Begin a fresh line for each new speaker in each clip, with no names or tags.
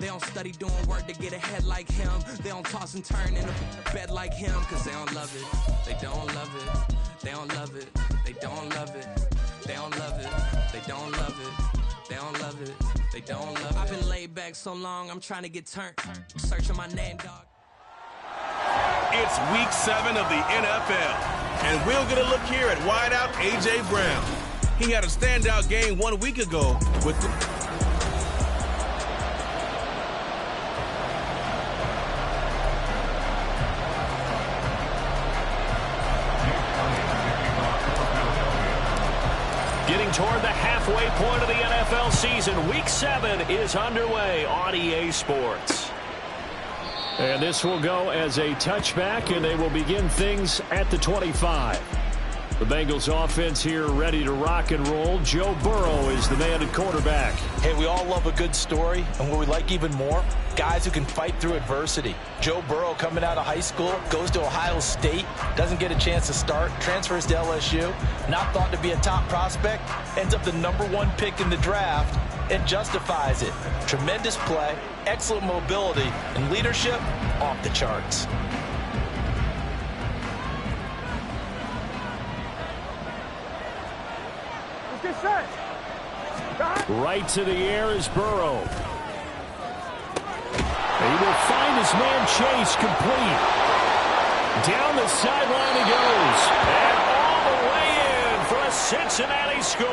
They don't study doing work to get ahead like him. They don't toss and turn in a bed like him, cause they don't love it. They don't love it. They don't love it. They don't love it. They don't love it. They don't love it. They don't love it. They don't love it. I've been laid back so long, I'm trying to get turned. Searching my name, dog.
It's week 7 of the NFL, and we'll get a look here at wideout A.J. Brown. He had a standout game 1 week ago with
Getting toward the halfway point of the NFL season. Week 7 is underway on EA Sports. And this will go as a touchback, and they will begin things at the 25. The Bengals offense here ready to rock and roll. Joe Burrow is the man at quarterback.
Hey, we all love a good story, and what we like even more, guys who can fight through adversity. Joe Burrow coming out of high school, goes to Ohio State, doesn't get a chance to start, transfers to LSU, not thought to be a top prospect, ends up the #1 pick in the draft, and justifies it. Tremendous play, excellent mobility, and leadership off the charts.
Right to the air is Burrow. He will find his man Chase complete. Down the sideline he goes. And all the way in for a Cincinnati score.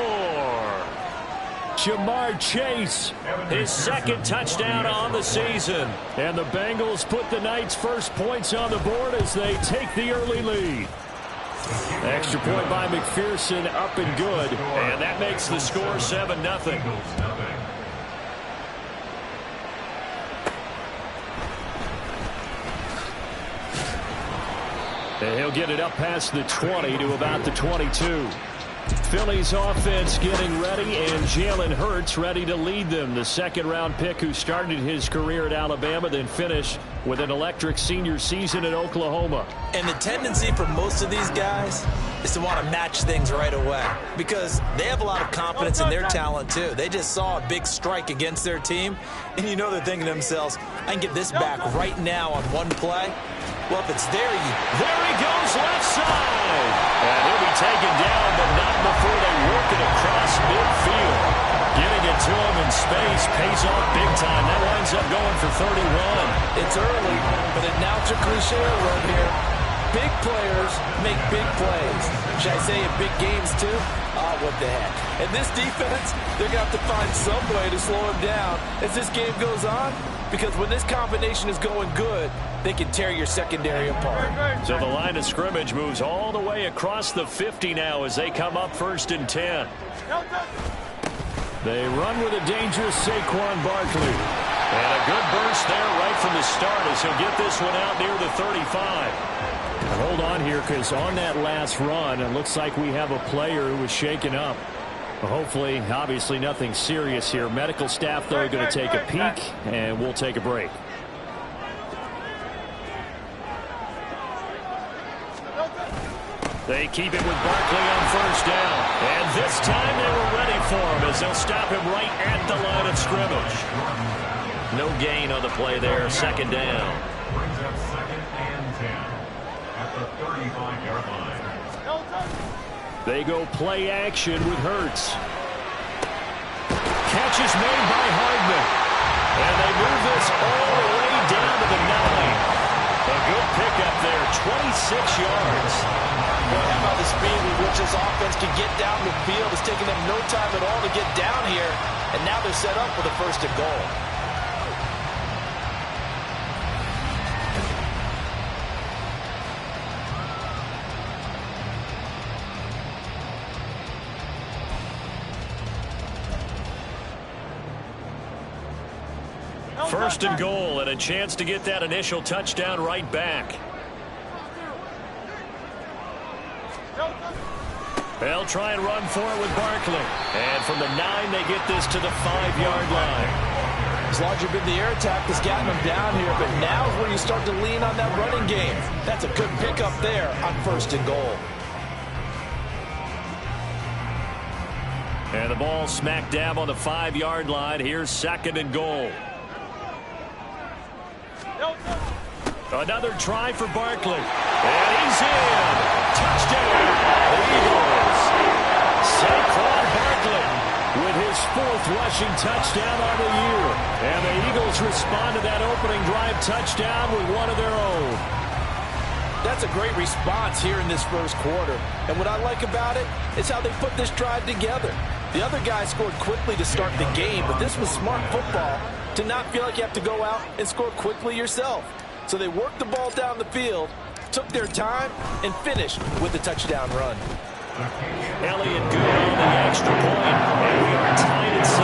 Jamar Chase, his second touchdown on the season. And the Bengals put the Knights' first points on the board as they take the early lead. Extra point by McPherson, up and good. And that makes the score 7-0. And he'll get it up past the 20 to about the 22. Philly's offense getting ready, and Jalen Hurts ready to lead them. The second-round pick who started his career at Alabama, then finished with an electric senior season at Oklahoma.
And the tendency for most of these guys is to want to match things right away because they have a lot of confidence in their talent, too. They just saw a big strike against their team, and you know they're thinking to themselves, I can get this back right now on one play. Well, if it's there
he goes left side. And he'll be taken down, but not before they work it across midfield. Getting it to him in space pays off big time. That winds up going for 31.
It's early, but it now to cliche right here. Big players make big plays. Should I say in big games, too? Oh, what the heck. And this defense, they're going to have to find some way to slow him down as this game goes on. Because when this combination is going good, they can tear your secondary apart.
So the line of scrimmage moves all the way across the 50 now as they come up 1st and 10. They run with a dangerous Saquon Barkley. And a good burst there right from the start as he'll get this one out near the 35. And hold on here because on that last run, it looks like we have a player who was shaken up. Hopefully, obviously nothing serious here. Medical staff, though, are going to take a peek, and we'll take a break. They keep it with Barkley on 1st down. And this time they were ready for him as they'll stop him right at the line of scrimmage. No gain on the play there, 2nd down.
Brings up 2nd and 10 at the 35-yard line.
They go play action with Hurts. Catch is made by Hardman. And they move this all the way down to the 9. A good pickup there, 26 yards.
Boy, how about the speed with which this offense can get down the field? It's taking them no time at all to get down here. And now they're set up for the 1st and goal.
First and goal, and a chance to get that initial touchdown right back. They'll try and run for it with Barkley. And from the 9, they get this to the 5-yard line.
As long as you've been the air attack that's gotten them down here, but now is where you start to lean on that running game. That's a good pickup there on 1st and goal.
And the ball smack dab on the 5-yard line. Here's 2nd and goal. Another try for Barkley. And he's in. Touchdown, Eagles. Saquon Barkley with his 4th rushing touchdown on the year. And the Eagles respond to that opening drive touchdown with one of their own.
That's a great response here in this first quarter. And what I like about it is how they put this drive together. The other guys scored quickly to start the game, but this was smart football to not feel like you have to go out and score quickly yourself. So they worked the ball down the field, took their time, and finished with the touchdown run.
Elliott good on the extra point, and we are tied at 7.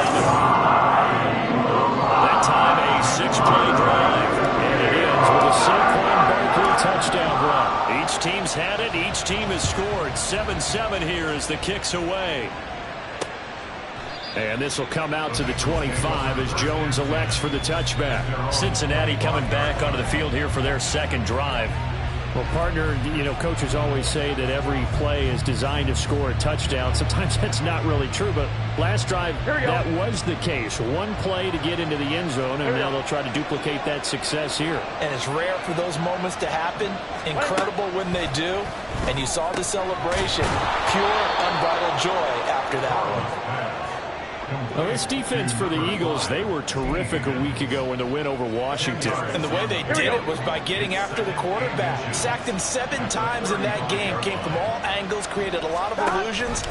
That time a 6-play drive, and it ends with a Saquon Barkley touchdown run. Each team's had it, each team has scored. 7-7 here as the kick's away. And this will come out to the 25 as Jones elects for the touchback. Cincinnati coming back onto the field here for their second drive.
Well, partner, coaches always say that every play is designed to score a touchdown. Sometimes that's not really true, but last drive, that was the case. One play to get into the end zone, and now they'll try to duplicate that success here.
And it's rare for those moments to happen. Incredible when they do. And you saw the celebration. Pure, unbridled joy after that one.
Well, this defense for the Eagles, they were terrific a week ago in the win over Washington.
And the way they did it was by getting after the quarterback. Sacked him 7 times in that game. Came from all angles, created a lot of illusions,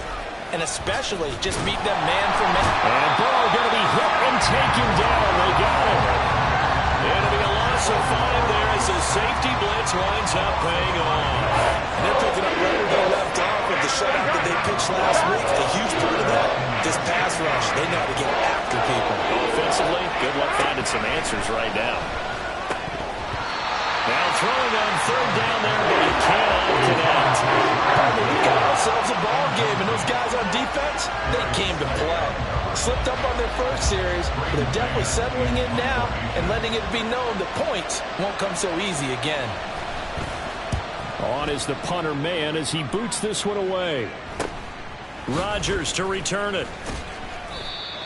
and especially just beat them man for man.
And Burrow going to be hit and taken down. They got him. It'll be a loss of 5 there as the safety blitz winds up paying off.
And they're picking up right where they left off with the shutout that they pitched last week. A huge part of that, this pass rush. They know how to get after people.
Offensively, good luck finding some answers right now. Now throwing on 3rd down there, but he cannot connect.
We got ourselves a ball game, and those guys on defense, they came to play. Slipped up on their first series, but they're definitely settling in now and letting it be known the points won't come so easy again.
On is the punter man as he boots this one away. Rodgers to return it.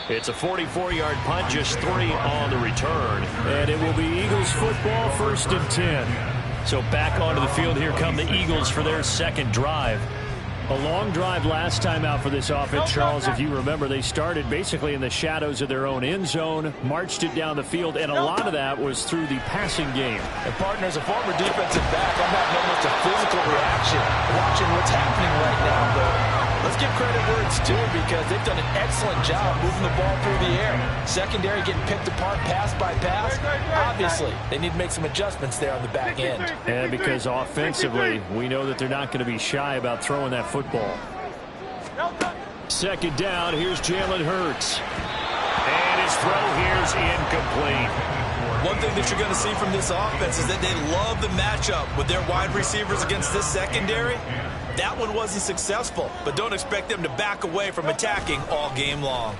It's a 44-yard punt, just 3 on the return. And it will be Eagles football, 1st and 10. So back onto the field, here come the Eagles for their second drive.
A long drive last time out for this offense, Charles. If you remember, they started basically in the shadows of their own end zone, marched it down the field, and a lot of that was through the passing game.
And partner, as a former defensive back, I'm having almost a physical reaction watching what's happening right now. But let's give credit where it's due because they've done an excellent job moving the ball through the air. Secondary getting picked apart pass by pass. Obviously, they need to make some adjustments there on the back end.
And because offensively, we know that they're not going to be shy about throwing that football.
2nd down, here's Jalen Hurts. And his throw here's incomplete.
One thing that you're going to see from this offense is that they love the matchup with their wide receivers against this secondary. That one wasn't successful, but don't expect them to back away from attacking all game long.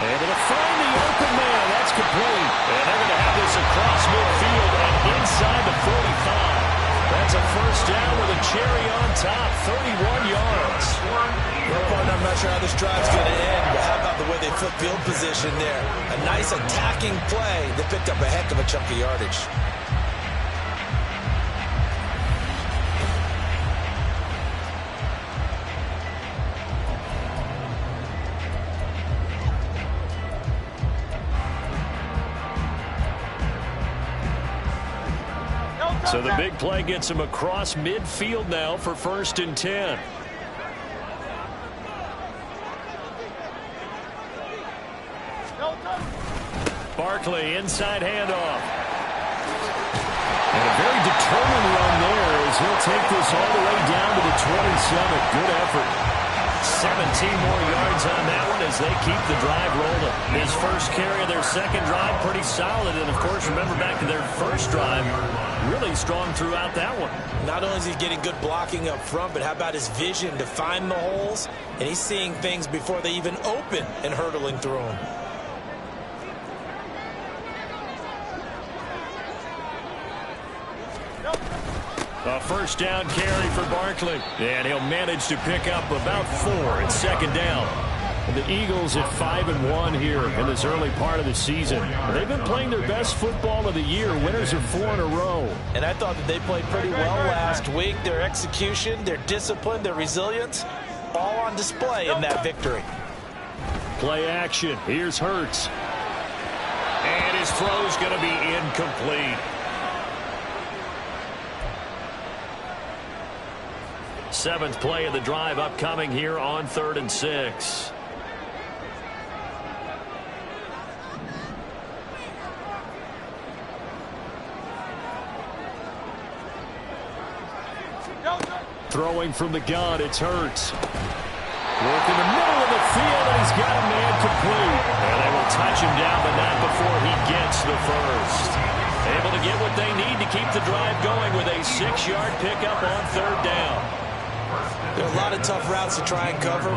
And they'll find the open man. That's complete. And they're going to have this across midfield and inside the 45. That's a 1st down with a cherry on top, 31 yards.
Well, partner, I'm not sure how this drive's going to end, but how about the way they flip field position there? A nice attacking play that picked up a heck of a chunk of yardage.
So the big play gets him across midfield now for 1st and 10. Barkley, inside handoff.
And a very determined run there as he'll take this all the way down to the 27. Good effort.
17 more yards on that one as they keep the drive rolling. His first carry of their second drive, pretty solid. And, of course, remember back to their first drive, really strong throughout that one.
Not only is he getting good blocking up front, but how about his vision to find the holes? And he's seeing things before they even open and hurtling through them.
A 1st down carry for Barkley. And he'll manage to pick up about 4 at 2nd down.
The Eagles at 5-1 here in this early part of the season. They've been playing their best football of the year. Winners of 4 in a row.
And I thought that they played pretty well last week. Their execution, their discipline, their resilience, all on display in that victory.
Play action. Here's Hurts.
And his throw's going to be incomplete. Seventh play of the drive upcoming here on 3rd and 6.
Throwing from the gun, it's Hurts. Work in the middle of the field, and he's got a man complete.
And they will touch him down, but not before he gets the first. Able to get what they need to keep the drive going with a 6-yard pickup on 3rd down.
There are a lot of tough routes to try and cover.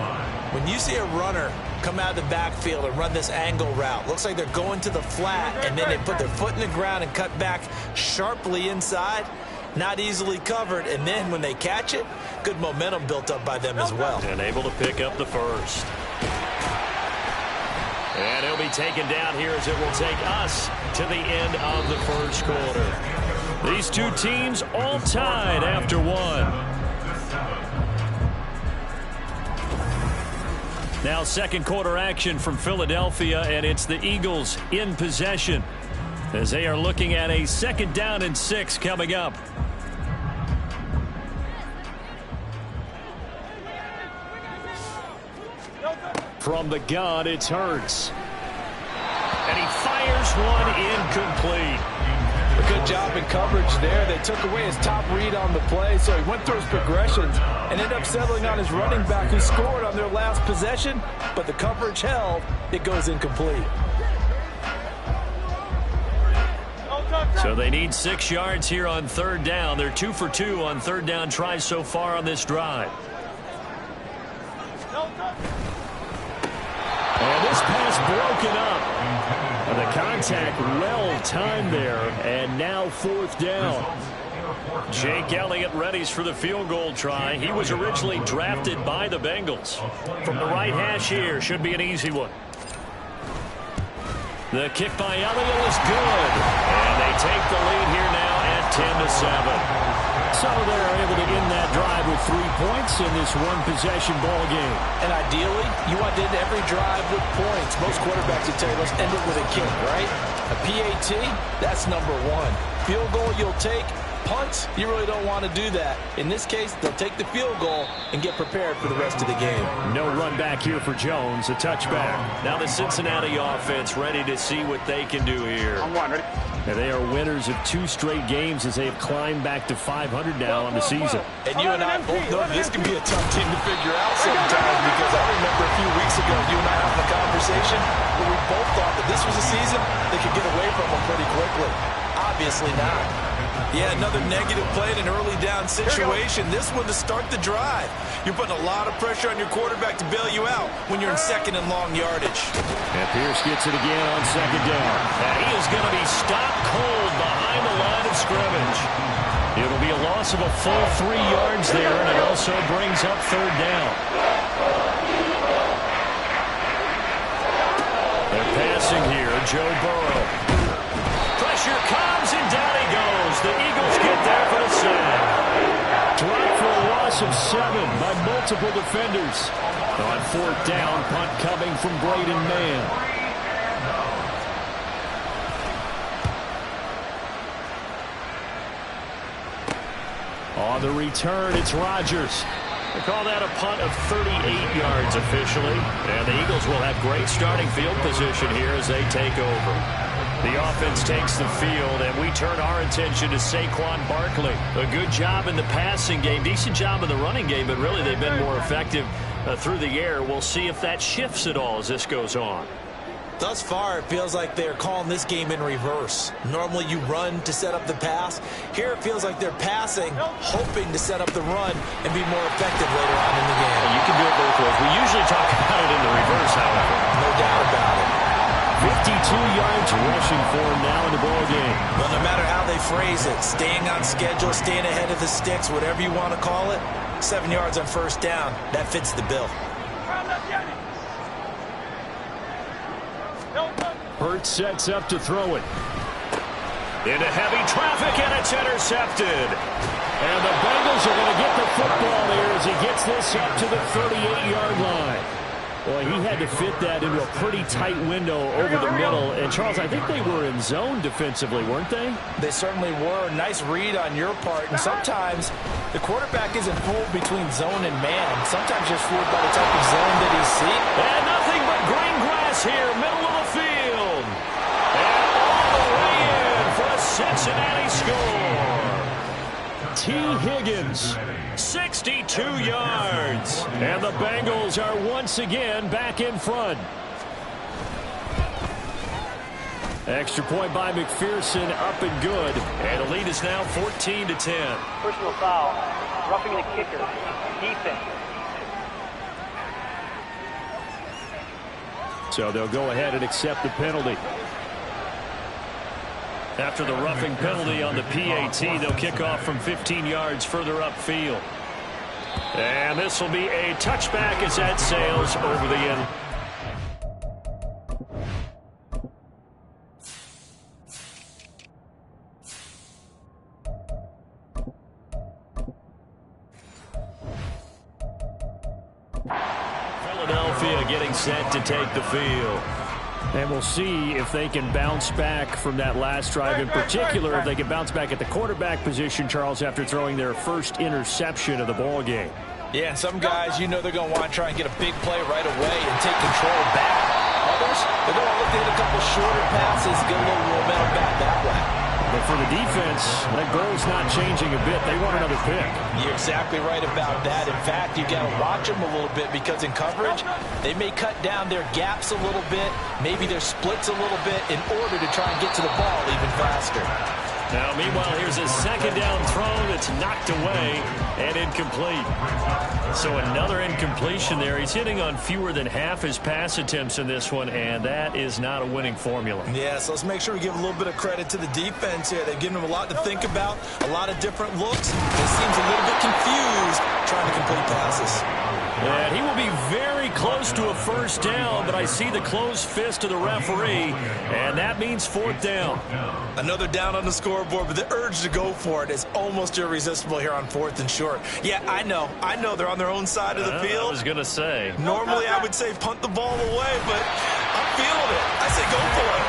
When you see a runner come out of the backfield and run this angle route, looks like they're going to the flat, and then they put their foot in the ground and cut back sharply inside. Not easily covered, and then when they catch it, good momentum built up by them as well.
And able to pick up the first. And he'll be taken down here as it will take us to the end of the first quarter.
These two teams all tied after one. Now second quarter action from Philadelphia, and it's the Eagles in possession as they are looking at a 2nd down and 6 coming up. From the gun, it's Hurts. And he fires one incomplete.
A good job in coverage there. They took away his top read on the play, so he went through his progressions and ended up settling on his running back who scored on their last possession, but the coverage held. It goes incomplete.
So they need 6 yards here on 3rd down. They're 2 for 2 on 3rd down tries so far on this drive. And this pass broken up. And the contact well timed there. And now 4th down. Jake Elliott readies for the field goal try. He was originally drafted by the Bengals. From the right hash here, should be an easy one. The kick by Elliott is good. And they take the lead here now at 10-7. So they're able to end that drive with 3 points in this one-possession ball game.
And ideally, you want to end every drive with points. Most quarterbacks would tell you, let's end it with a kick, right? A PAT, that's number 1. Field goal you'll take. Punts, you really don't want to do that. In this case, they'll take the field goal and get prepared for the rest of the game.
No run back here for Jones, a touchback. Now the Cincinnati offense ready to see what they can do here. And they are winners of 2 straight games as they have climbed back to 500 now on the season.
And you and I both know this can be a tough team to figure out sometimes, because I remember a few weeks ago you and I having a conversation where we both thought that this was a season they could get away from them pretty quickly. Obviously not.
Yeah, another negative play in an early down situation. This one to start the drive. You're putting a lot of pressure on your quarterback to bail you out when you're in 2nd and long yardage.
And Pierce gets it again on 2nd down.
And he is going to be stopped cold behind the line of scrimmage.
It'll be a loss of a full 3 yards there, and it also brings up 3rd down. They're passing here, Joe Burrow. Pressure comes, and down he goes. The Eagles get there for the sack. Dropped for a loss of 7 by multiple defenders. On 4th down, punt coming from Braden Mann. On the return, it's Rodgers. They call that a punt of 38 yards officially. And the Eagles will have great starting field position here as they take over. The offense takes the field, and we turn our attention to Saquon Barkley. A good job in the passing game, decent job in the running game, but really they've been more effective through the air. We'll see if that shifts at all as this goes on.
Thus far, it feels like they're calling this game in reverse. Normally you run to set up the pass. Here it feels like they're passing, hoping to set up the run and be more effective later on in the game.
You can do it both ways. We usually talk about it in the reverse, however.
No doubt about it.
52 yards rushing for him now in the ball game.
Well, no matter how they phrase it, staying on schedule, staying ahead of the sticks, whatever you want to call it, 7 yards on 1st down, that fits the bill.
Hurts sets up to throw it. Into heavy traffic, and it's intercepted. And the Bengals are going to get the football here as he gets this up to the 38-yard line. Boy, he had to fit that into a pretty tight window over the middle. And, Charles, I think they were in zone defensively, weren't they?
They certainly were. Nice read on your part. And sometimes the quarterback isn't fooled between zone and man. Sometimes just fooled by the type of zone that he's seeing.
And nothing but green grass here, middle of the field. And all the way in for a Cincinnati score. T. Higgins, 62 yards. And the Bengals are once again back in front. Extra point by McPherson, up and good. And the lead is now 14-10.
Personal foul, roughing the kicker, defense.
So they'll go ahead and accept the penalty. After the roughing penalty on the PAT, they'll kick off from 15 yards further upfield. And this will be a touchback as that sails over the end. Philadelphia getting set to take the field. And we'll see if they can bounce back from that last drive. In particular, if they can bounce back at the quarterback position, Charles, after throwing their first interception of the ball game.
Yeah, and some guys, you know they're going to want to try and get a big play right away and take control back. Others, they're going to look to hit a couple shorter passes, get a little momentum back that way.
But for the defense, that goal's not changing a bit. They want another pick.
You're exactly right about that. In fact, you got to watch them a little bit because in coverage, they may cut down their gaps a little bit, maybe their splits a little bit in order to try and get to the ball even faster.
Now, meanwhile, here's a second down throw that's knocked away and incomplete. So another incompletion there. He's hitting on fewer than half his pass attempts in this one, and that is not a winning formula.
Yeah, so let's make sure we give a little bit of credit to the defense here. They've given him a lot to think about, a lot of different looks. He seems a little bit confused trying to complete passes.
And he will be very close to a first down, but I see the closed fist of the referee, and that means fourth down.
Another down on the scoreboard, but the urge to go for it is almost irresistible here on 4th and short. Yeah, I know they're on their own side of the field.
I was going to say.
Normally I would say punt the ball away, but I'm feeling it. I say go for it.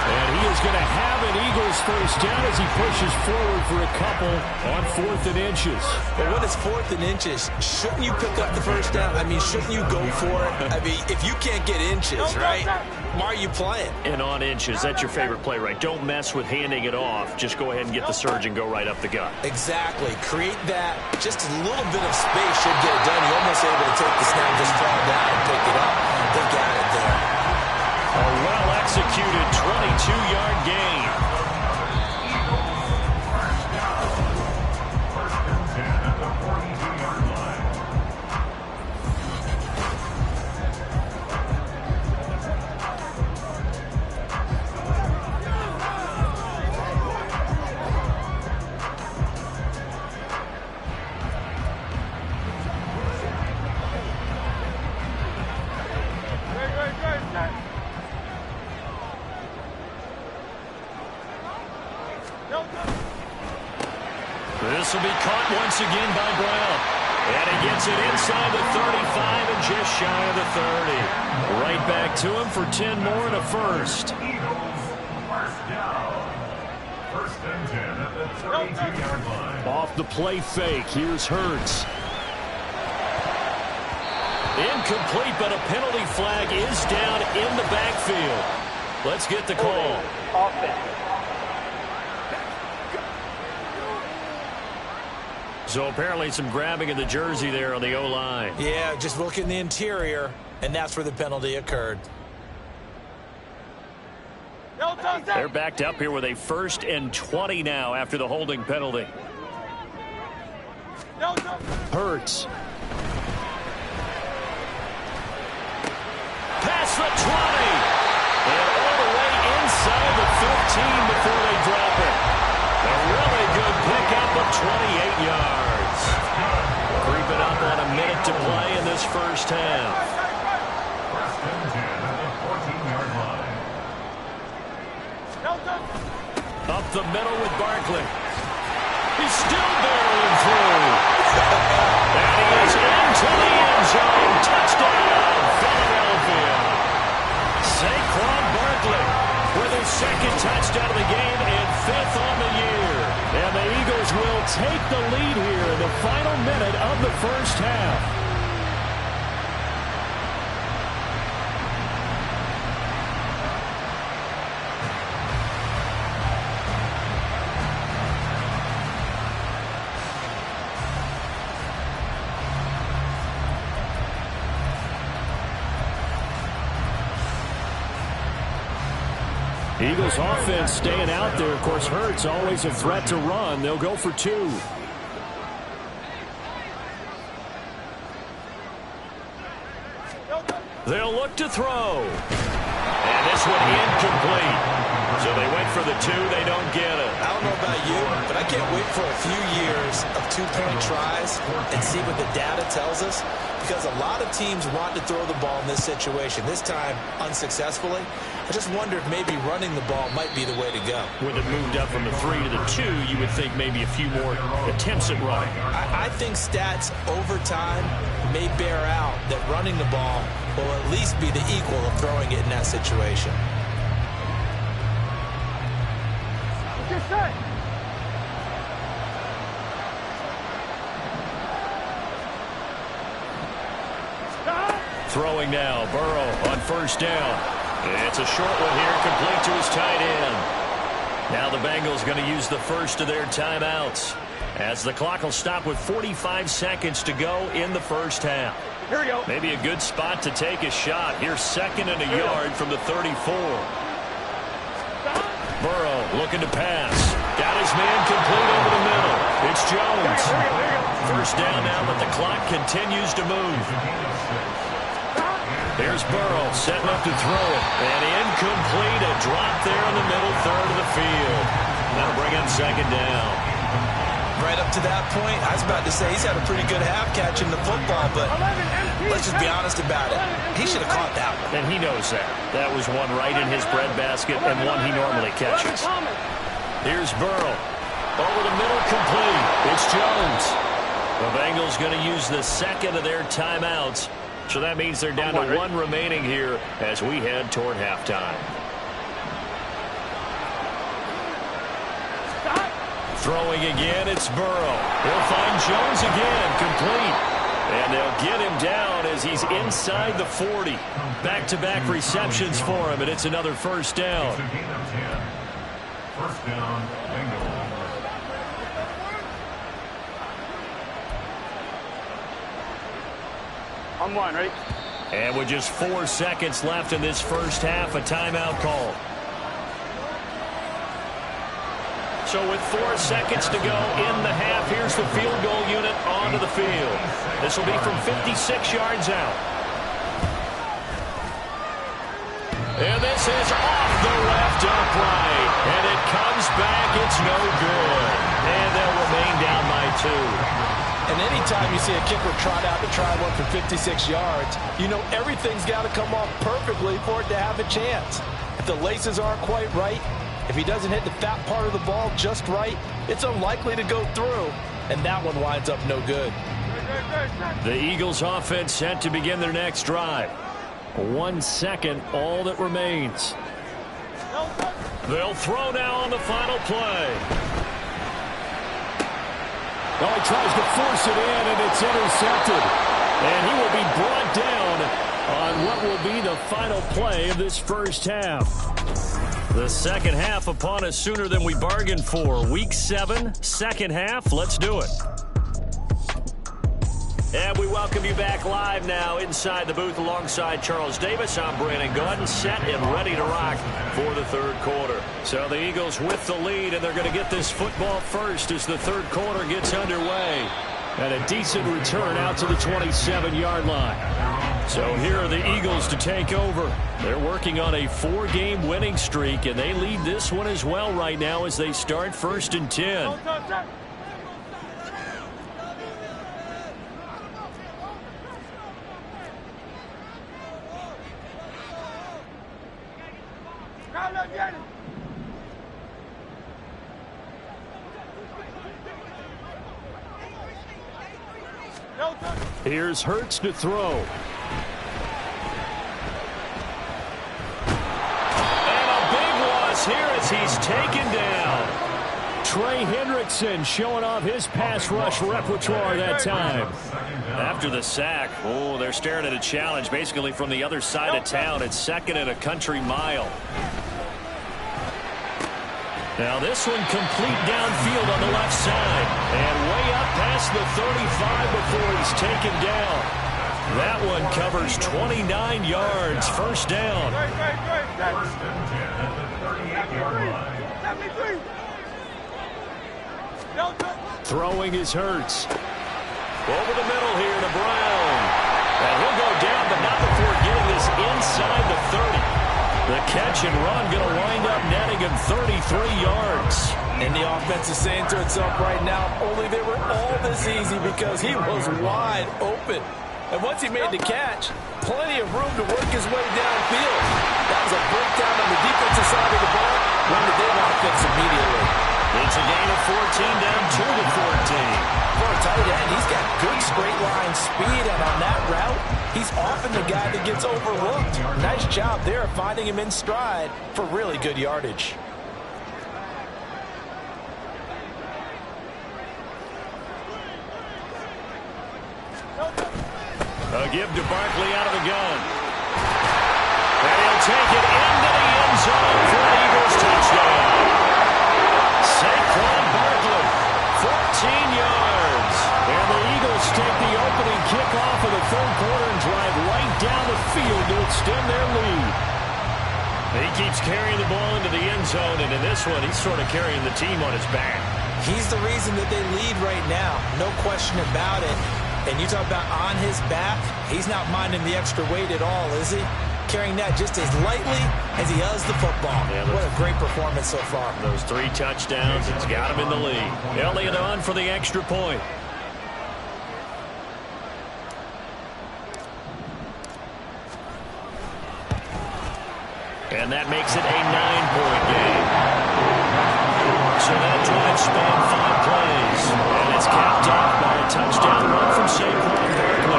And he is going to have an Eagles first down as he pushes forward for a couple on 4th and inches.
But when it's 4th and inches, shouldn't you pick up the first down? I mean, shouldn't you go for it? I mean, if you can't get inches, right, why are you playing?
And on inches, that's your favorite play, right? Don't mess with handing it off. Just go ahead and get the surge and go right up the gut.
Exactly. Create that. Just a little bit of space should get it done. You're almost able to take the snap, just fall down and pick it up. They got it there.
A well-executed 22-yard gain. This will be caught once again by Brown. And he gets it inside the 35 and just shy of the 30. Right back to him for 10 more and a first.
First and 10 at the 32-yard line.
Off the play fake, here's Hurts. Incomplete, but a penalty flag is down in the backfield. Let's get the call.
Offense.
So apparently some grabbing of the jersey there on the O-line.
Yeah, just look in the interior, and that's where the penalty occurred.
They're backed up here with a 1st and 20 now after the holding penalty. Hurts. Past the 20. And all the way inside the 15 before they drop it. A really good pickup of 28 yards. Creeping up on a minute to play in this first half.
First and 10 at the 14-yard line.
Up the middle with Barkley. He's still barreling through. And he is into the end zone. Touchdown, Philadelphia. Saquon Barkley with his second touchdown of the game and 5th on the year. And the Eagles will take the lead here in the final minute of the first half. Eagles offense staying out there. Of course, Hurts always a threat to run. They'll go for 2. They'll look to throw. And this one incomplete. So they went for the 2. They don't get it.
I don't know about you, but I can't wait for a few years of 2-point tries and see what the data tells us. Because a lot of teams want to throw the ball in this situation. This time, unsuccessfully. I just wonder if maybe running the ball might be the way to go.
When it moved up from the 3 to the 2, you would think maybe a few more attempts at running.
I think stats over time may bear out that running the ball will at least be the equal of throwing it in that situation.
Throwing now, Burrow on first down. It's a short one here, complete to his tight end. Now the Bengals going to use the first of their timeouts, as the clock will stop with 45 seconds to go in the first half.
Here we go.
Maybe a good spot to take a shot. Here's 2nd and a yard from the 34. Burrow looking to pass. Got his man complete over the middle. It's Jones. First down now, but the clock continues to move. Here's Burrow setting up to throw it. And incomplete. A drop there in the middle third of the field. That'll bring up 2nd down.
Right up to that point, I was about to say he's had a pretty good half catching the football, but let's just be honest about it. He should have caught that one.
And he knows that. That was one right in his breadbasket and one he normally catches. Here's Burrow. Over the middle, complete. It's Jones. The Bengals going to use the 2nd of their timeouts. So that means they're down to 1 remaining here as we head toward halftime. Throwing again, it's Burrow. He'll find Jones again, complete. And they'll get him down as he's inside the 40. Back-to-back receptions for him, and it's another first down.
First down, Bengals.
On 1, ready?
And with just 4 seconds left in this first half, a timeout call. So with 4 seconds to go in the half, here's the field goal unit onto the field. This will be from 56 yards out. And this is off the left upright. And it comes back. It's no good. And they'll remain down by 2.
And anytime you see a kicker trot out to try one for 56 yards, you know everything's got to come off perfectly for it to have a chance. If the laces aren't quite right, if he doesn't hit the fat part of the ball just right, it's unlikely to go through, and that one winds up no good.
The Eagles offense set to begin their next drive. 1 second, all that remains. They'll throw now on the final play.
Oh, he tries to force it in, and it's intercepted. And he will be brought down on what will be the final play of this first half. The second half upon us sooner than we bargained for. Week 7, second half. Let's do it. And we welcome you back live now inside the booth alongside Charles Davis. I'm Brandon Gordon, set and ready to rock for the third quarter. So the Eagles with the lead, and they're going to get this football first as the third quarter gets underway. And a decent return out to the 27-yard line. So here are the Eagles to take over. They're working on a 4-game winning streak, and they lead this one as well right now as they start 1st and 10. Here's Hurts to throw. And a big loss here as he's taken down. Trey Hendrickson showing off his pass rush repertoire that time. After the sack, they're staring at a challenge basically from the other side of town. It's second and a country mile. Now this one complete downfield on the left side. And way up past the 35 before he's taken down. That one covers 29 yards. First down.
First and 10 at the 38-yard line.
Throwing is Hurts. Over the middle here to Brown. And he'll go down, but not before getting this inside the 30. The catch and run going to wind up netting him 33 yards.
And the offense is saying to itself right now, only they were all this easy because he was wide open. And once he made the catch, plenty of room to work his way downfield. That was a breakdown on the defensive side of the ball. Run the day offense immediately.
It's a gain of 14 down 2 to 14.
For a tight end, he's got good straight line speed, and on that route, he's often the guy that gets overlooked. Nice job there of finding him in stride for really good yardage.
A give to Barkley out of the gun. And he'll take it into the end zone for an Eagles touchdown. Saquon Barkley, 14 yards. And the Eagles take the opening kickoff of the third quarter and drive right down the field to extend their lead. He keeps carrying the ball into the end zone, and in this one, he's sort of carrying the team on his back.
He's the reason that they lead right now. No question about it. And you talk about on his back, he's not minding the extra weight at all, is he? Carrying that just as lightly as he does the football. Yeah, what a great performance so far.
Those 3 touchdowns, it's got him in the lead. Elliott on for the extra point. And that makes it a 9-point game. So that drive spanned 5 plays. And it's capped off by a touchdown run from Saquon Barkley.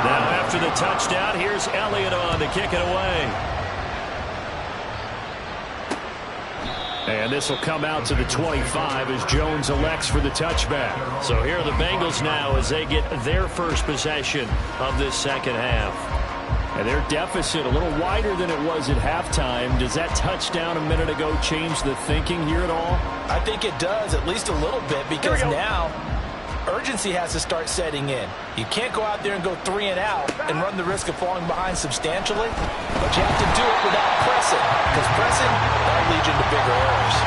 Now after the touchdown, here's Elliott on to kick it away. And this will come out to the 25 as Jones elects for the touchback. So here are the Bengals now as they get their first possession of this second half. And their deficit a little wider than it was at halftime. Does that touchdown a minute ago change the thinking here at all?
I think it does, at least a little bit, because now urgency has to start setting in. You can't go out there and go 3 and out and run the risk of falling behind substantially, but you have to do it without pressing, because pressing will lead you to bigger errors.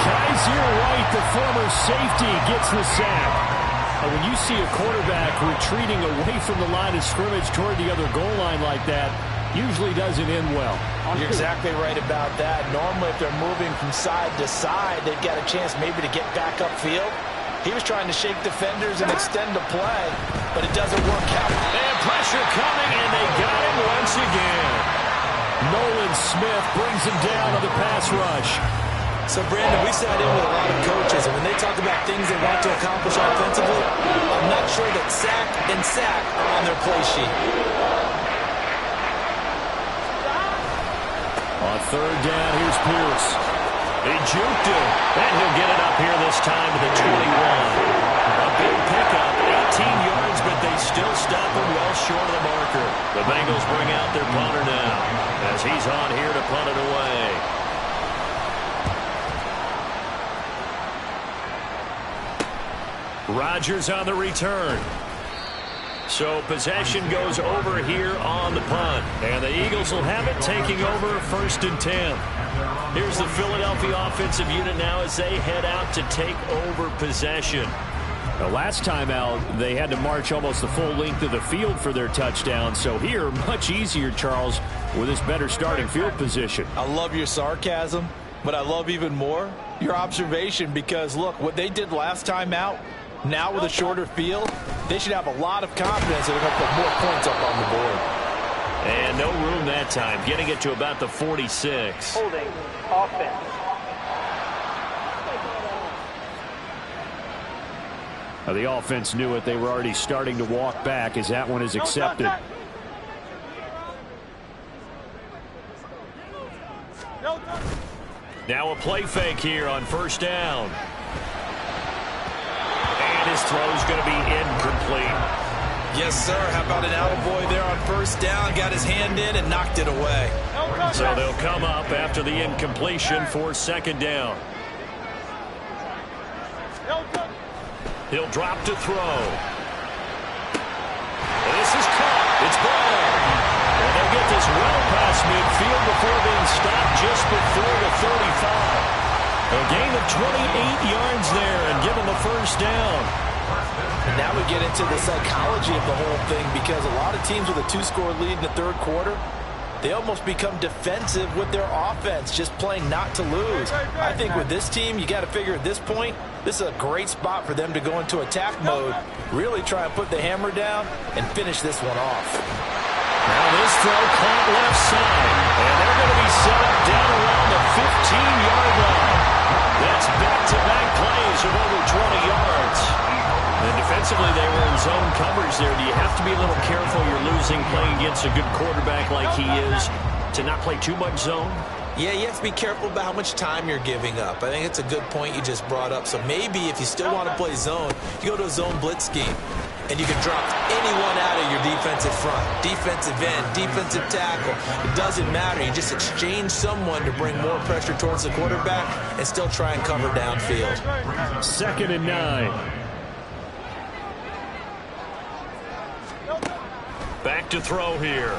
Kaiser White, the former safety, gets the sack. And when you see a quarterback retreating away from the line of scrimmage toward the other goal line like that, usually doesn't end well.
You're exactly right about that. Normally, if they're moving from side to side, they've got a chance maybe to get back upfield. He was trying to shake defenders and extend the play, but it doesn't work out.
And pressure coming, and they got him once again. Nolan Smith brings him down on the pass rush.
So, Brandon, we sat in with a lot of coaches, and when they talk about things they want to accomplish offensively, I'm not sure that sack and sack are on their play sheet.
On third down, here's Pierce. He juked him, and he'll get it up here this time to the 21. A big pickup, 18 yards, but they still stop him well short of the marker. The Bengals bring out their punter now as he's on here to punt it away. Rodgers on the return. So possession goes over here on the punt. And the Eagles will have it, taking over first and 10. Here's the Philadelphia offensive unit now as they head out to take over possession. The last time out, they had to march almost the full length of the field for their touchdown. So here, much easier, Charles, with this better starting field position.
I love your sarcasm, but I love even more your observation because, look, what they did last time out, now with a shorter field, they should have a lot of confidence that they're going to put more points up on the board.
And no room that time, getting it to about the 46.
Holding offense.
The offense knew it. They were already starting to walk back as that one is accepted. Now a play fake here on first down. And his throw's going to be incomplete.
Yes, sir. How about an attaboy there on first down? Got his hand in and knocked it away.
So they'll come up after the incompletion for second down. He'll drop to throw. This is caught. It's ball. And they'll get this well past midfield before being stopped just before the 35. A gain of 28 yards there and give them the first down.
And now we get into the psychology of the whole thing, because a lot of teams with a 2-score lead in the third quarter, they almost become defensive with their offense, just playing not to lose. I think with this team, you got to figure at this point, this is a great spot for them to go into attack mode, really try and put the hammer down and finish this one off.
Now this throw caught left side, and they're going to be set up down around the 15-yard line. That's back-to-back plays of over 20 yards. And defensively, they were in zone coverage there. Do you have to be a little careful? You're losing playing against a good quarterback like he is to not play too much zone?
Yeah, you have to be careful about how much time you're giving up. I think it's a good point you just brought up. So maybe if you still want to play zone, you go to a zone blitz scheme. And you can drop anyone out of your defensive front. Defensive end, defensive tackle. It doesn't matter. You just exchange someone to bring more pressure towards the quarterback and still try and cover downfield.
2nd and 9. Back to throw here.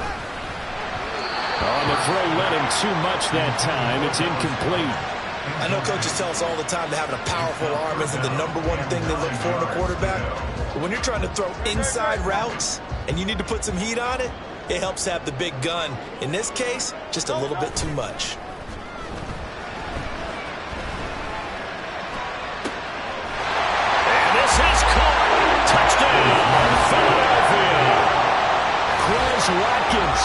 On the throw, let him too much that time. It's incomplete.
I know coaches tell us all the time that having a powerful arm isn't the #1 thing they look for in a quarterback. But when you're trying to throw inside routes and you need to put some heat on it, it helps have the big gun. In this case, just a little bit too much.
And this is caught. Touchdown, Philadelphia. Chris Watkins,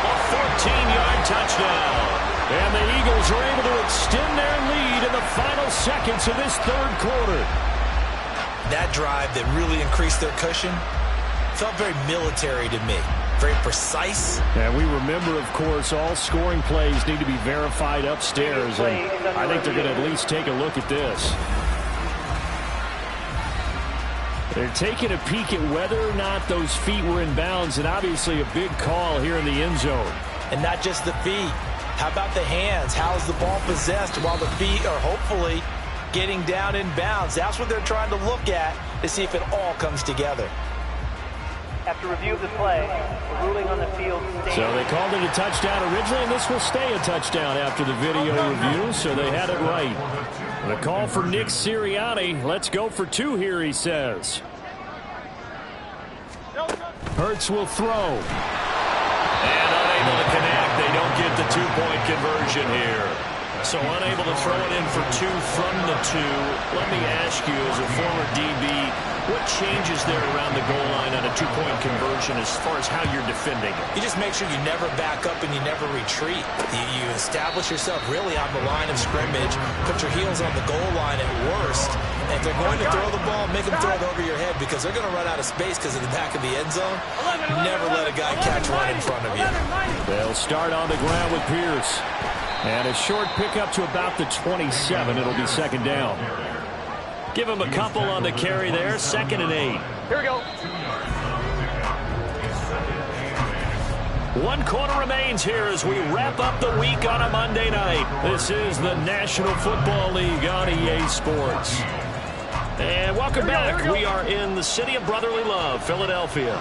a 14-yard touchdown. And the Eagles are able to extend their lead in the final seconds of this third quarter.
That drive that really increased their cushion felt very military to me. Very precise.
And we remember, of course, all scoring plays need to be verified upstairs. And I think they're going to at least take a look at this. They're taking a peek at whether or not those feet were in bounds, and obviously a big call here in the end zone.
And not just the feet. How about the hands? How is the ball possessed while the feet are hopefully getting down in bounds? That's what they're trying to look at to see if it all comes together.
After review of the play, the ruling on the field stands.
So they called it a touchdown originally, and this will stay a touchdown after the video review, so they had it right. The call for Nick Sirianni. Let's go for 2 here, he says. Hurts will throw. And unable to connect. They don't get the 2-point conversion here. So unable to throw it in for 2 from the 2. Let me ask you, as a former DB, what changes there around the goal line on a 2-point conversion as far as how you're defending it?
You just make sure you never back up and you never retreat. You establish yourself really on the line of scrimmage, put your heels on the goal line at worst. And if they're going to throw the ball, make them throw it over your head, because they're going to run out of space because of the back of the end zone. Never let a guy catch one in front of you.
They'll start on the ground with Pierce. And a short pickup to about the 27. It'll be second down. Give him a couple on the carry there. 2nd and 8.
Here we go.
1 quarter remains here as we wrap up the week on a Monday night. This is the National Football League on EA Sports. And welcome back. We are in the city of brotherly love, Philadelphia.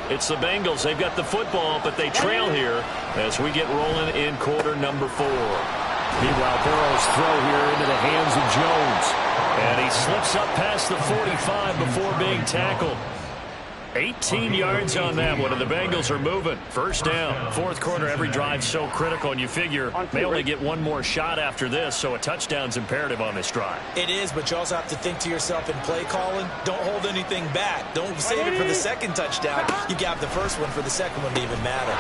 It's the Bengals. They've got the football, but they trail here as we get rolling in quarter number 4. Meanwhile, Burrow's throw here into the hands of Jones. And he slips up past the 45 before being tackled. 18 yards on that one, and the Bengals are moving. First down. Fourth quarter, every drive so critical, and you figure they only get one more shot after this, so a touchdown's imperative on this drive.
It is, but you also have to think to yourself in play calling, don't hold anything back. Don't save it for the second touchdown. You got the first one for the second one to even matter.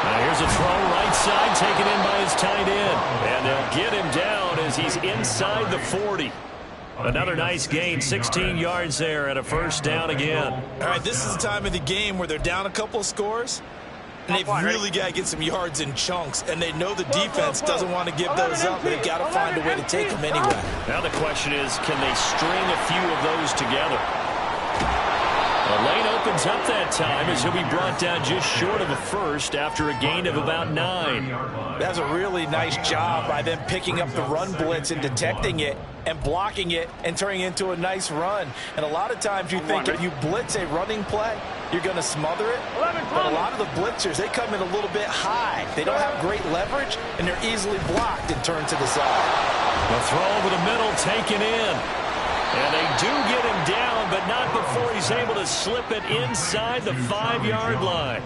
Now here's a throw right side, taken in by his tight end. And they'll get him down as he's inside the 40.
Another nice gain, 16 yards there and a first down again.
All right, this is the time of the game where they're down a couple of scores, and they've really got to get some yards in chunks, and they know the defense doesn't want to give those up, but they've got to find a way to take them anyway.
Now the question is, can they string a few of those together? The lane opens up that time as he'll be brought down just short of a first after a gain of about 9.
That's a really nice job by them picking up the run blitz and detecting it and blocking it and turning it into a nice run. And a lot of times you think if you blitz a running play, you're going to smother it. But a lot of the blitzers, they come in a little bit high. They don't have great leverage, and they're easily blocked and turned to the side.
The throw over the middle taken in. And they do get him down, but not before he's able to slip it inside the 5-yard line.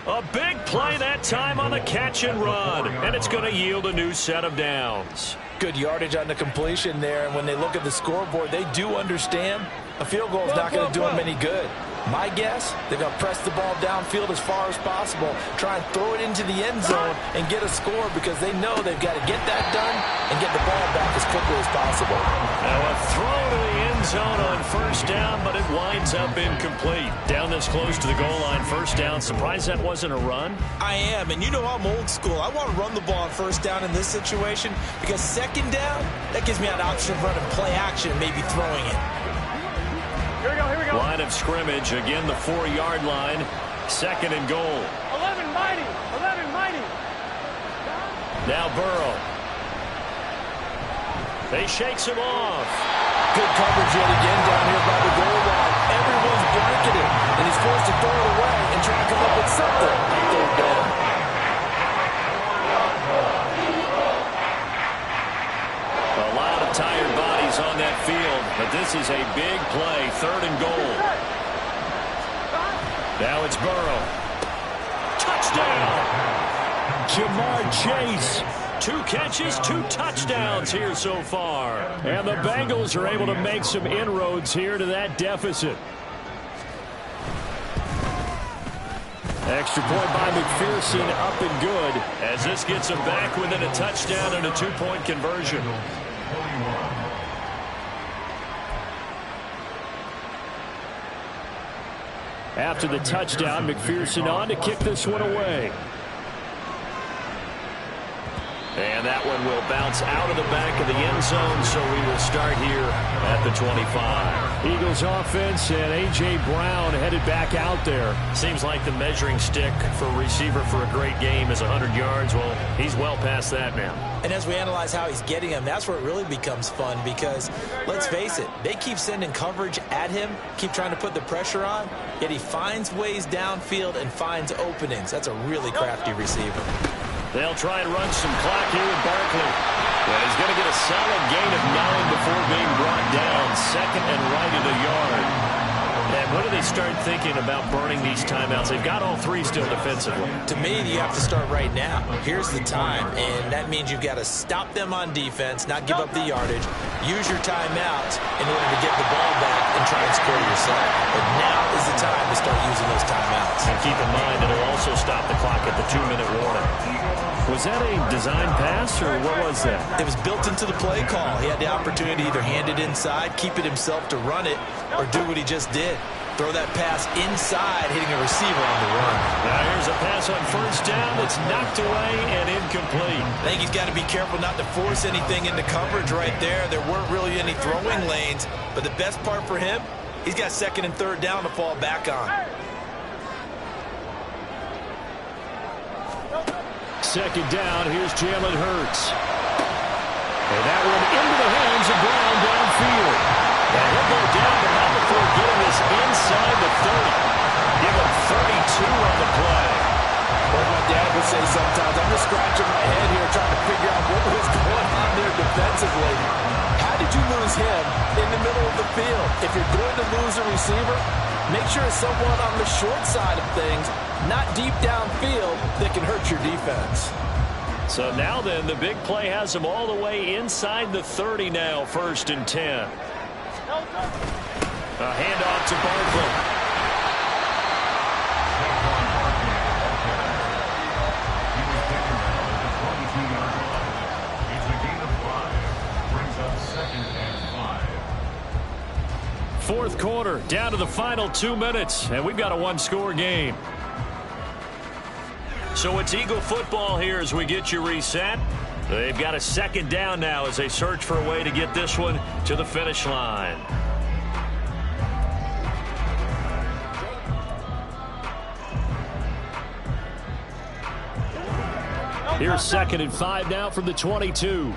A big play that time on the catch and run, and it's going to yield a new set of downs.
Good yardage on the completion there, and when they look at the scoreboard, they do understand a field goal is not going to do them any good. My guess, they're going to press the ball downfield as far as possible, try and throw it into the end zone and get a score because they know they've got to get that done and get the ball back as quickly as possible.
Now a throw to the end zone on first down, but it winds up incomplete. Down this close to the goal line, first down. Surprised that wasn't a run?
I am, and you know I'm old school. I want to run the ball on first down in this situation because second down, that gives me an option of running play action and maybe throwing it.
Here we go.
Line of scrimmage, again the 4-yard line, second and goal.
11 mighty.
Now Burrow. They shakes him off.
Good coverage yet again down here by the goal line. Everyone's blanketed, and he's forced to throw it away and try to come up with something. Third down.
A lot of tired bodies on that field, but this is a big play, third and goal. Now it's Burrow. Touchdown! Jamar Chase. 2 catches, 2 touchdowns here so far. And the Bengals are able to make some inroads here to that deficit. Extra point by McPherson, up and good, as this gets them back within a touchdown and a 2-point conversion. After the touchdown, McPherson on to kick this one away. And that one will bounce out of the back of the end zone, so we will start here at the 25. Eagles offense and A.J. Brown headed back out there. Seems like the measuring stick for a receiver for a great game is 100 yards. Well, he's well past that now.
And as we analyze how he's getting them, that's where it really becomes fun because, let's face it, they keep sending coverage at him, keep trying to put the pressure on, yet he finds ways downfield and finds openings. That's a really crafty receiver.
They'll try and run some clock here with Barkley. And he's going to get a solid gain of 9 before being brought down. Second and right at a yard. And when do they start thinking about burning these timeouts? They've got all 3 still defensively.
To me, you have to start right now. Here's the time, and that means you've got to stop them on defense, not give up the yardage, use your timeouts in order to get the ball back and try and score yourself. But now is the time to start using those timeouts.
And keep in mind, it'll also stop the clock at the 2-minute warning. Was that a design pass, or what was that?
It was built into the play call. He had the opportunity to either hand it inside, keep it himself to run it, or do what he just did. Throw that pass inside, hitting a receiver on the run.
Now here's a pass on first down that's knocked away and incomplete.
I think he's got to be careful not to force anything into coverage right there. There weren't really any throwing lanes, but the best part for him, he's got second and third down to fall back on.
Second down, here's Jalen Hurts. And that one into the hands of Brown downfield. And he'll go down, but not before getting this inside the 30. Give him 32 on the play.
What my dad would say sometimes, I'm just scratching my head here trying to figure out what was going on there defensively. How did you lose him in the middle of the field? If you're going to lose a receiver, make sure it's someone on the short side of things, not deep downfield, that can hurt your defense.
So now then, the big play has them all the way inside the 30 now, first and 10. A handoff to Barkley.
fourth quarter, down to the final 2 minutes, and we've got a one-score game. So it's Eagle football here as we get you reset. They've got a second down now as they search for a way to get this one to the finish line. Here's 2nd and 5 now from the 22.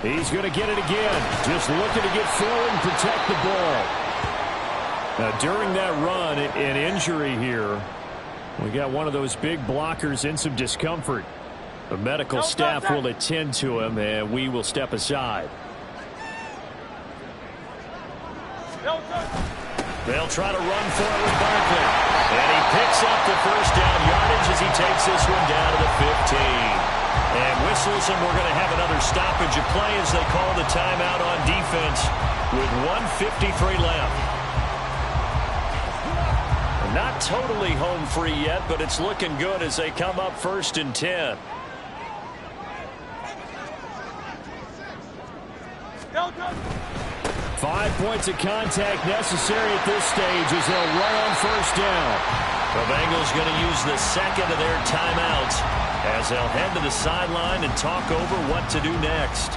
He's going to get it again. Just looking to get forward and protect the ball. Now, during that run, an injury here. We got one of those big blockers in some discomfort. The medical staff will attend to him, and we will step aside. They'll try to run for it with Barkley. And he picks up the first down yardage as he takes this one down to the 15. And whistles, and we're going to have another stoppage of play as they call the timeout on defense with 1:53 left. Not totally home free yet, but it's looking good as they come up 1st and 10.
Go.
5 points of contact necessary at this stage as they'll run on 1st down. The Bengals going to use the second of their timeouts as they'll head to the sideline and talk over what to do next.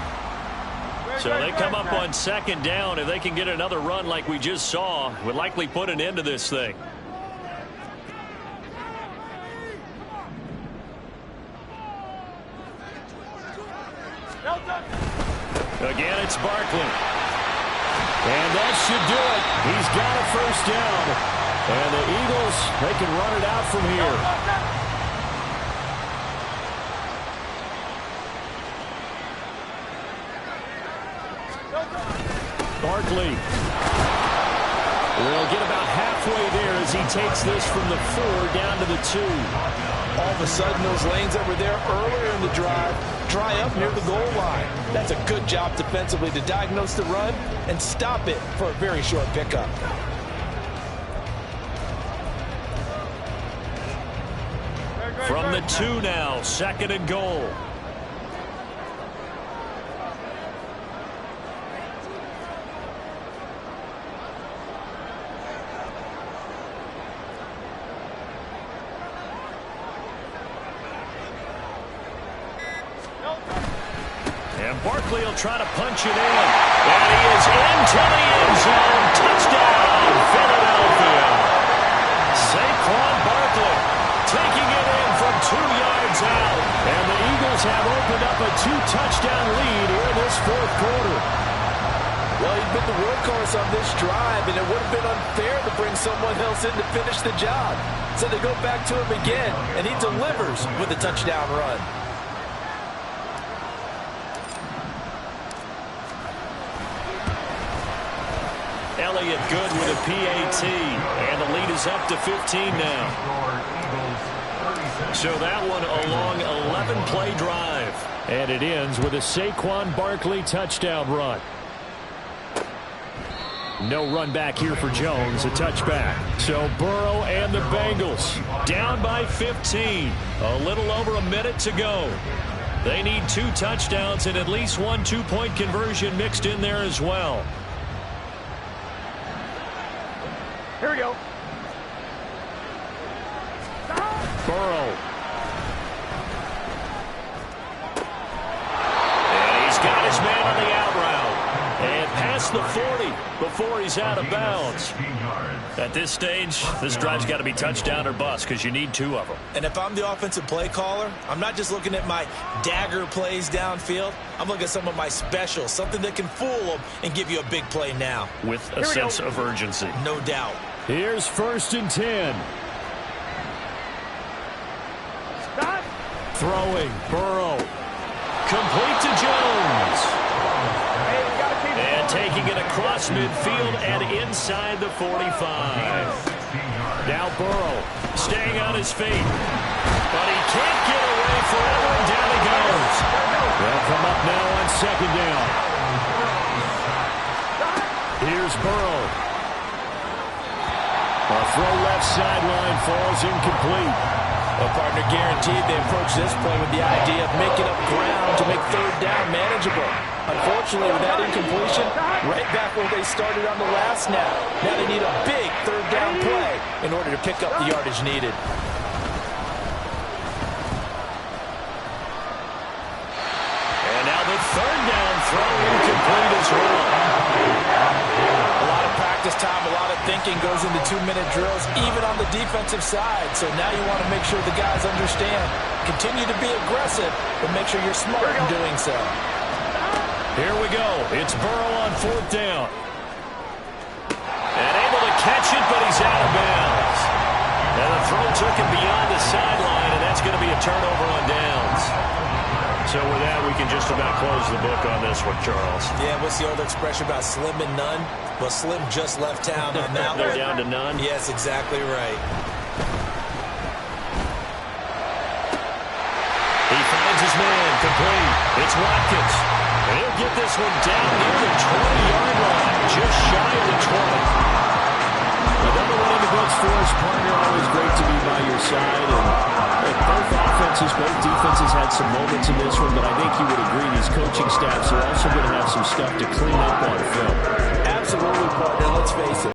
So they come up on 2nd down. If they can get another run like we just saw, would likely put an end to this thing. Again, it's Barkley. And that should do it. He's got a 1st down. And the Eagles, they can run it out from here. Barkley will get about halfway there as he takes this from the 4 down to the 2.
All of a sudden, those lanes that were there earlier in the drive dry up near the goal line. That's a good job defensively to diagnose the run and stop it for a very short pickup.
From the 2 now, 2nd and goal. Barkley will try to punch it in. And he is into the end zone. Touchdown, Philadelphia. Saquon Barkley taking it in from 2 yards out. And the Eagles have opened up a 2-touchdown lead here in this 4th quarter.
Well, he's been the workhorse on this drive, and it would have been unfair to bring someone else in to finish the job. So they go back to him again, and he delivers with a touchdown run.
Elliott good with a PAT, and the lead is up to 15 now. So that one a long 11-play drive. And it ends with a Saquon Barkley touchdown run. No run back here for Jones, a touchback. So Burrow and the Bengals down by 15. A little over a minute to go. They need 2 touchdowns and at least 1 2-point conversion mixed in there as well.
Here we go.
Burrow. And he's got his man on the out route. And past the 40 before he's out of bounds. At this stage, this drive's got to be touchdown or bust because you need 2 of them.
And if I'm the offensive play caller, I'm not just looking at my dagger plays downfield. I'm looking at some of my specials, something that can fool them and give you a big play now.
With a sense of urgency.
No doubt.
Here's 1st and 10.
Stop.
Throwing, Burrow. Complete to Jones. And taking it across midfield and inside the 45. Now Burrow staying on his feet. But he can't get away forever, and down he goes. They'll come up now on 2nd down. Here's Burrow. A throw left sideline falls incomplete.
Well, partner, guaranteed they approach this play with the idea of making up ground to make third down manageable. Unfortunately, with that incompletion, right back where they started on the last snap. Now they need a big third down play in order to pick up the yardage needed.
And now the third down throw incomplete as well.
A lot of practice time, a lot of thinking goes into 2-minute drills, even on the defensive side. So now you want to make sure the guys understand. Continue to be aggressive, but make sure you're smart in doing so.
Here we go. It's Burrow on fourth down. And able to catch it, but he's out of bounds. And the throw took him beyond the sideline, and that's going to be a turnover on downs. So with that, we can just about close the book on this one, Charles.
Yeah, what's the old expression about slim and none? Well, Slim just left town on that one.
They're down to none?
Yes, exactly right.
He finds his man, complete. It's Watkins. And he'll get this one down near the 20-yard line, just shy of the 20. Another one in the books for us, partner. Always great to be by your side. And both offenses, both defenses had some moments in this one, but I think you would agree these coaching staffs are also going to have some stuff to clean up on film.
Absolutely, partner. Let's face it.